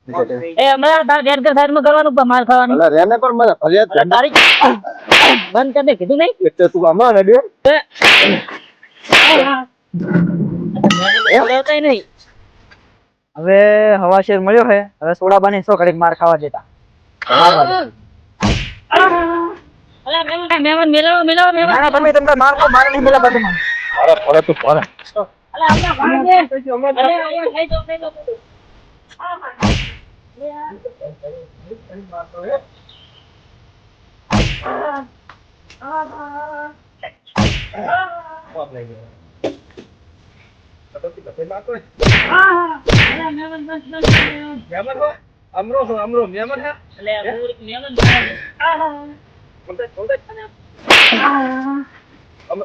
એ હમણાં તાર ગેર સાઈડમાં કરવાનું માર ખાવાનું. અલા રેને પણ મને ફરિયાદ તારી બંધ કરી દે કીધું નહીં. એટલે તું આમાં ને દે એમ લેવતાય નહીં. હવે હવા શેર મળ્યો હે હવે સોડા બની સો ઘડીક માર ખાવા દેતા અલા મહેમાન મેલાવો ના તમે તમને માર કો માર નહીં મેલા બધું અરે પડે તું પડે અલા આપણા ભાગે અરે અહીંયા ખાઈ દો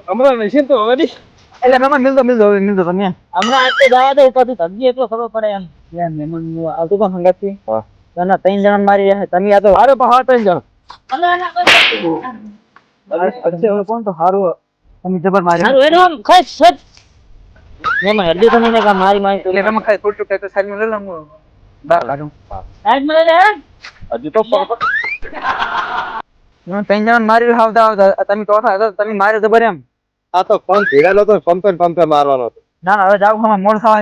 હમણાં નહીં તો હવે એટલે મહેમાન મિલતો તમે હમણાં આજ તો જવા દે તો ધજી એટલો ખબર પડે એમ. યાર મહેમાન આવતું પણ સંગત થી હા તને 3 જણા મારી રહ્યા તમે આ તો અરે પહાડ તઈ જાવ હવે કોણ તો હારું તમે જબર મારી હારું એનો આમ ખાઈ સજ મહેમાન હલ્દી તો નહીં કે મારી એટલે તમે ખાઈ થોડું ટેક્ટર સાઈડ માં લઈ લઉં બહાર કાઢું સાઈડ માં લે હજી તો તમે 3 જણા મારી આવતા તમે તો તમે મારે જબર એમ આ તો ફોન ભેડાનો તો પંપે મારવાનો હતો ના હવે જાવ હમણાં મોડ થવા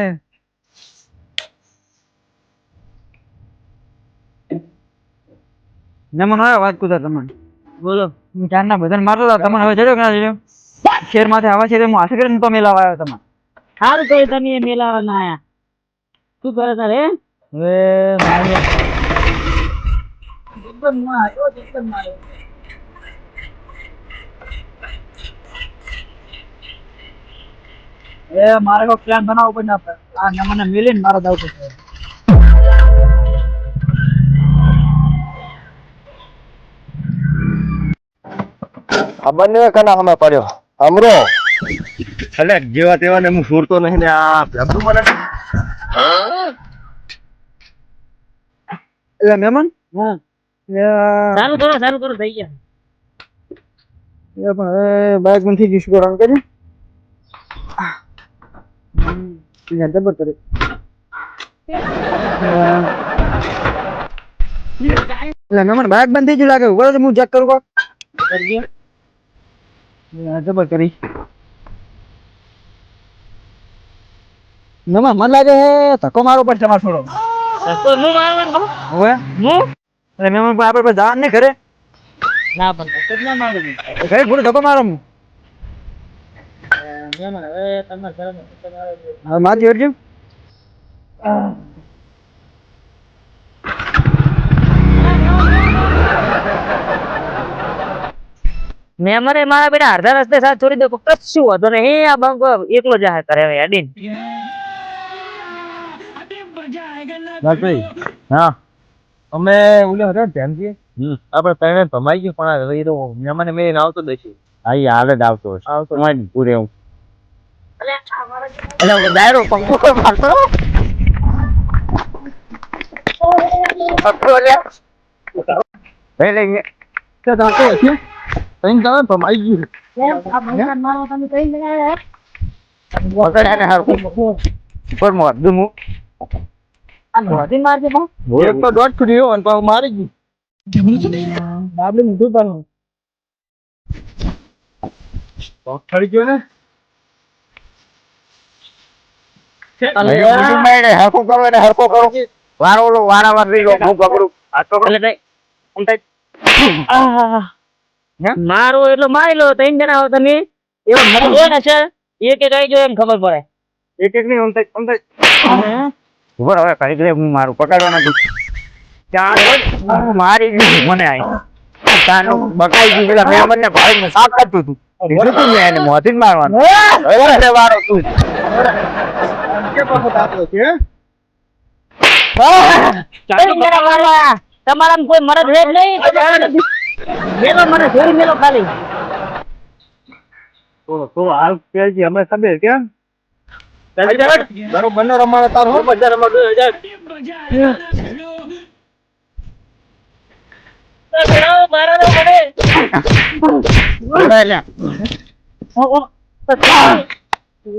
મહેમાન આવ્યો વાત કુદા તમને બોલો ચારના બધાને મારતો હતા તમને હવે જજો કે ના જજો શેર માથે આવા છે હું હાથે કરીને તો મેલાવા આવ્યો તમને સારું કહ્યું તમે એ મેલાવા ના આયા શું કરે તારે હવે મારે મારે કોઈ પ્લાન બનાવવો પડે આપણે આ મને મિલીને મારો દાવ પડશે ખબર નહીં કના હમે પડ્યો અમરો એટલે જેવા તેવા ને હું સુરતો નહીં ને આ ભેગું મને એટલે મહેમાન હા સારું કરો થઈ ગયા પણ હવે બાઈક બંધ થઈ ગયું શું કરવાનું કે જબર કરે એટલે મહેમાન બાઈક બંધ થઈ ગયું લાગે બરાબર હું ચેક કરું કોક જબર કરી મહેમાન મને લાગે ધક્કો મારવો પડશે તમારે થોડો તો હું મારવાનું હવે હું એટલે મહેમાન પણ આપણે જવાનું નહીં ઘરે ના પણ કેટલા મારું ઘરે પૂરો ધક્કો મારો હું મહેમાન હવે તમારે ઘરે હવે મારી અરજી મેં મારે મારા બેટા અડધા રસ્તે સાથ છોડી દો કશું હતો ને એ આ બંક એકલો જાહે કરે હવે અડીન ભાઈ હા અમે ઓલે હતો ધ્યાનથી આપણે પેરેન્ટ ભમાઈ ગયું પણ એ તો મહેમાન મેં આવતો દઈશું હા હાલ જ આવતો આવતો પૂરે હું એટલે દાયરો પંખો મારતો પહેલે તો તો છે તઈ તમે ભમાઈ ગયું આ બંકા મારો તમે કઈ ગયા વગડાને હારું પર મોર દુમુ આ નોધી મારજે પણ એક તો દોઢ ફૂટ્યો અને પાછું મારી ગયું બાબલી મૂઠું પાડું પગ ઠરી ગયો ને હરકો કરો એને હરકો કરો વારંવાર રહી ગયો હું પકડું આ તો એટલે મારો એટલો મારી લો ત્રણ જણા હો તમે એવો મત હોય ને સર એક એક આવી જો એમ ખબર પડે એક એક નહીં ઓમતા ઉભર હવે કઈ ગયે હું મારું પકડવા નથી ત્યાં મારી ગયું મને આઈ તાનું બકાઈ ગયું પેલા મેં મને ભાઈ ને સાફ કરતું હતું કીધું તું મેં એને મોથી જ મારવાનું હવે વારો તું કે પાછો તાતો છે ત્રણ જણા મારવા તમારા કોઈ મરદ રહે નહીં મેલો મને જોઈ મેલો ખાલી તો હાલ કેજી અમે ખબર કેમ બરોબર નો રમાડે તાર હો બજાર માં 2000 મારા નો પડે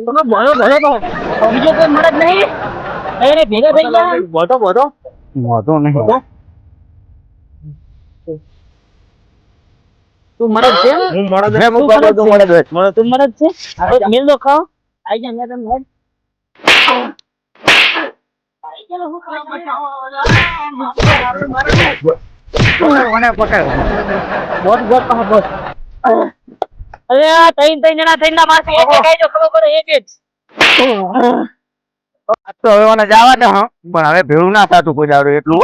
બોલો બોલો તો બીજો કોઈ મરદ નહીં અરે ભેગા થઈ ગયા બોટો વાંધો નહીં. તું મરદ છે હું મળે છે. હું પકડું તું મળે છે. તું મરદ છે હવે મિલ દો ખાઓ આઈ જા મેં તને હેડ. આઈ જા હું મને પકડ. બોટ બોટ પાહો બોટ. અરે આ ત્રણ જણા થઈને માસી એક એક આઈ જો ખબર પડે એક એક. આ તો હવે મને જવા દે હા પણ હવે ભેળું ના થતું કોઈ દાડો એટલું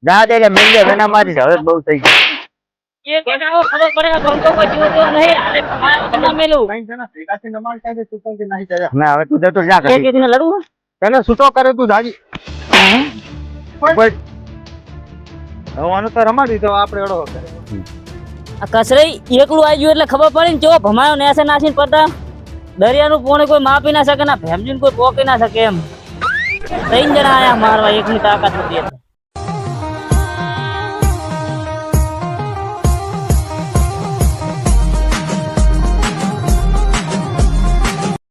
જા દે એટલે મિલ દે એના મારી હવે બહુ થઈ ગયું. એક એક આવો ખબર પડે કે ગમતો કોઈ જીવ તો નહીં અરે ના મેલું ના હવે તું જતો જા એક કરી. એક ને લડવું તને છૂટો કરે તું જાજી. બસ. હવે આનું તો રમાડી તો આપણે એડો કરે. આ કસરાઈ એકલું આવી ગયું એટલે ખબર પડી ને કેવો ભમાયો નેસે નાસીને પડતા દરિયાનું પોણે કોઈ માપી ના શકે ના ભેમજીને કોઈ પોકી ના શકે એમ ત્રણ જણા આયા મારવા એકની તાકાત હતી